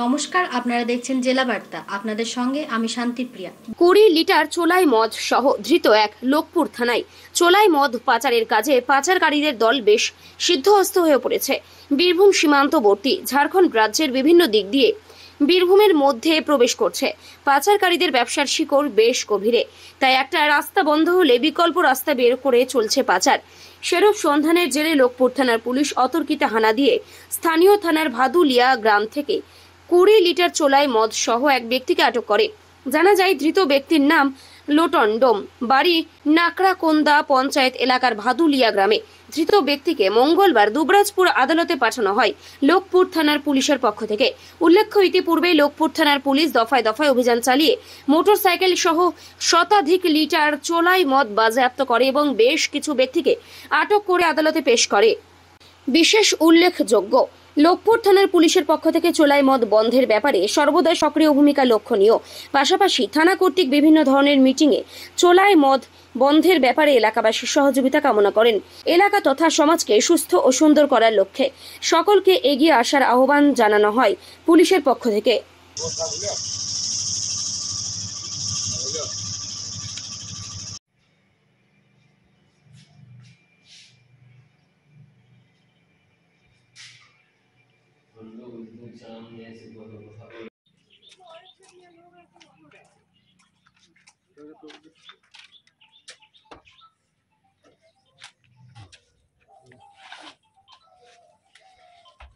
নমস্কার, আপনারা দেখছেন জেলা বার্তা। আপনাদের সঙ্গে আমি শান্তিপ্রিয়া। 20 লিটার চোলাই মদ সহ ধৃত এক। লোকপুর থানায় চোলাই মদ পাচারের কাজে পাচারকারীদের দল বেশ সিদ্ধহস্ত হয়ে পড়েছে। বীরভূম সীমান্তবর্তী ঝাড়খণ্ড রাজ্যের বিভিন্ন দিক দিয়ে বীরভূমের মধ্যে প্রবেশ করছে। পাচারকারীদের ব্যবসার শিকড় বেশ গভীরে, তাই একটা রাস্তা বন্ধ হলে বিকল্প রাস্তা বের করে চলছে পাচার। সেরূপ সন্ধানের জেরে লোকপুর থানার পুলিশ অতর্কিতে হানা দিয়ে স্থানীয় থানার ভাদুলিয়া গ্রাম থেকে 20 লিটার চোলাই মদ সহ এক ব্যক্তিকে আটক করে। জানা যায়, ধৃত ব্যক্তির নাম লোটন ডোম, বাড়ি নাকড়াকোন্দা পঞ্চায়েত এলাকার ভাদুলিয়া গ্রামে। ধৃত ব্যক্তিকে মঙ্গলবার দুবরাজপুর আদালতে পাঠানো হয় লোকপুর থানার পুলিশের পক্ষ থেকে। উল্লেখ্য, ইতিপূর্বে লোকপুর থানার পুলিশ দফায় দফায় অভিযান চালিয়ে মোটরসাইকেল সহ শতাধিক লিটার চোলাই মদ বাজেয়াপ্ত করে এবং বেশ কিছু ব্যক্তিকে আটক করে আদালতে পেশ করে। বিশেষ উল্লেখযোগ্য, লোকপুর থানার পুলিশের পক্ষ থেকে চোলাই মদ বন্ধের ব্যাপারে সর্বদা সক্রিয় ভূমিকা লক্ষণীয়। পাশাপাশি থানা কর্তৃক বিভিন্ন ধরনের মিটিংয়ে চোলাই মদ বন্ধের ব্যাপারে এলাকাবাসীর সহযোগিতা কামনা করেন। এলাকা তথা সমাজকে সুস্থ ও সুন্দর করার লক্ষ্যে সকলকে এগিয়ে আসার আহ্বান জানানো হয় পুলিশের পক্ষ থেকে।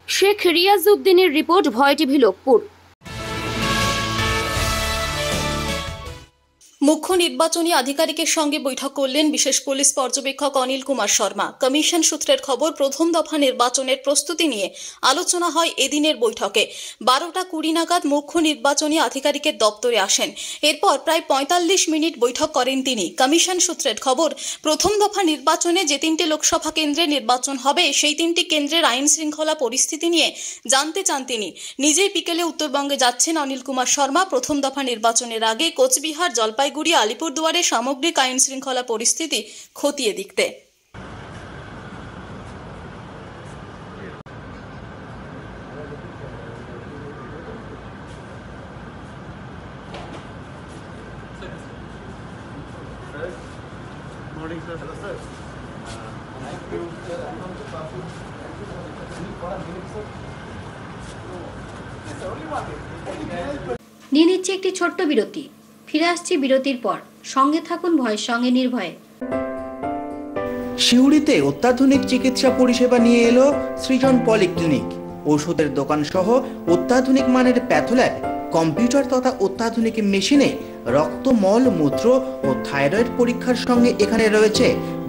শেখ রিয়াজউদ্দিনের রিপোর্ট, ভয় টিভি, লোকপুর। মুখ্য নির্বাচনী আধিকারিকের সঙ্গে বৈঠক করলেন বিশেষ পুলিশ পর্যবেক্ষক অনিল কুমার শর্মা। কমিশন সূত্রের খবর, প্রথম দফা নির্বাচনের প্রস্তুতি নিয়ে আলোচনা হয় এদিনের বৈঠকে। 12:20 নাগাদ মুখ্য নির্বাচনী আধিকারিকের দপ্তরে আসেন। এরপর প্রায় 45 মিনিট বৈঠক করেন তিনি। কমিশন সূত্রের খবর, প্রথম দফা নির্বাচনে যে 3টে লোকসভা কেন্দ্রে নির্বাচন হবে সেই 3টি কেন্দ্রের আইন শৃঙ্খলা পরিস্থিতি নিয়ে জানতে চান তিনি। নিজেই বিকেলে উত্তরবঙ্গে যাচ্ছেন অনিল কুমার শর্মা। প্রথম দফা নির্বাচনের আগে কোচবিহার, জলপাইগুড়ি, আলিপুরদুয়ারে সামগ্রিক আইন শৃঙ্খলা পরিস্থিতি খতিয়ে দেখতে। নিয়ে নিচ্ছে একটি ছোট্ট বিরতি। ফিরে আসছি বিরতির পর। সঙ্গে থাকুন ভয়ের সঙ্গে নির্ভয়ে। সিউড়িতে অত্যাধুনিক চিকিৎসা পরিষেবা নিয়ে এলো সৃজন পলিক্লিনিক। ওষুধের দোকান সহ অত্যাধুনিক মানের প্যাথোল্যাব, কম্পিউটার তথা অত্যাধুনিক মেশিনে রক্ত, মল, মূত্র ও থাইরয়েড পরীক্ষার সঙ্গে এখানে রয়েছে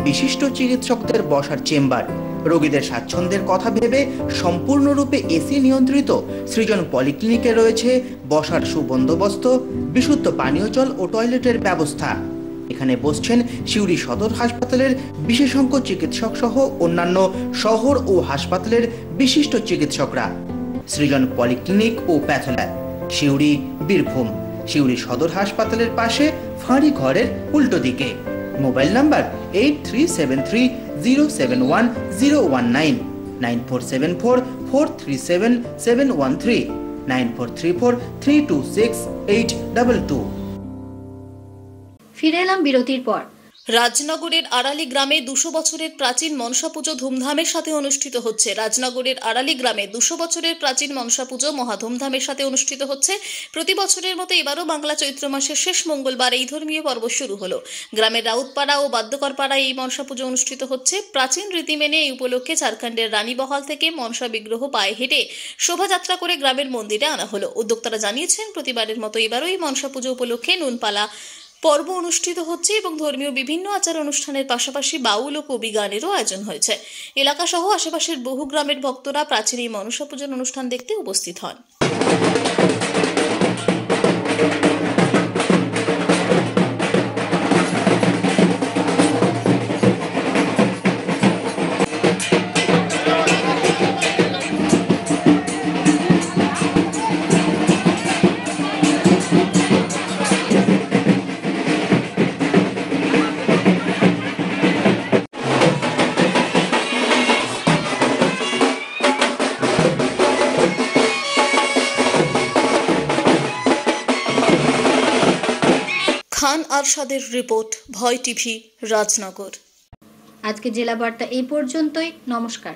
বিশিষ্ট চিকিৎসকদের বসার চেম্বার। রোগীদের স্বাচ্ছন্দ্যের কথা ভেবে সম্পূর্ণরূপে এসি নিয়ন্ত্রিত সৃজন পলিক্লিনিকে রয়েছে বসার সুবন্দোবস্ত, বিশুদ্ধ পানীয় জল ও টয়লেটের ব্যবস্থা। এখানে বসছেন সিউড়ি সদর হাসপাতালের বিশেষজ্ঞ চিকিৎসক সহ অন্যান্য শহর ও হাসপাতালের বিশিষ্ট চিকিৎসকরা। সৃজন পলিক্লিনিক ও প্যাথোল্যাব, সিউড়ি, বীরভূম। সিউড়ি সদর হাসপাতালের পাশে ফাঁড়ি ঘরের উল্টো দিকে। Mobile number 8373071019, 9474437713, 9434326822। ফিরে এলাম বিরতির পর। রাজনগরের আড়ালি গ্রামে 200 বছরের প্রাচীন মনসা পুজো ধুমধামের সাথে অনুষ্ঠিত হচ্ছে। রাজনগরের আড়ালি গ্রামে 200 বছরের প্রাচীন মনসা পুজো মহা ধুমধামের সাথে অনুষ্ঠিত হচ্ছে। প্রতি বছরের মতো এবারও বাংলা চৈত্র মাসের শেষ মঙ্গলবার এই ধর্মীয় পর্ব শুরু হলো। গ্রামের রাউতপাড়া ও বাদ্যকরপাড়ায় এই মনসা পুজো অনুষ্ঠিত হচ্ছে। প্রাচীন রীতি মেনে এই উপলক্ষে ঝাড়খণ্ডের রানীবহাল থেকে মনসা বিগ্রহ পায়ে হেঁটে শোভাযাত্রা করে গ্রামের মন্দিরে আনা হলো। উদ্যোক্তারা জানিয়েছেন, প্রতিবারের মতো এবারও এই মনসা পুজো উপলক্ষে নুনপালা পর্ব অনুষ্ঠিত হচ্ছে এবং ধর্মীয় বিভিন্ন আচার অনুষ্ঠানের পাশাপাশি বাউল ও কবি গানেরও আয়োজন হয়েছে। এলাকা সহ আশেপাশের বহু গ্রামের ভক্তরা প্রাচীন এই মনসা পূজার অনুষ্ঠান দেখতে উপস্থিত হন। খান আরশাদের রিপোর্ট, ভয় টিভি, রাজনগর। আজকে জেলা বার্তা এই পর্যন্তই। নমস্কার।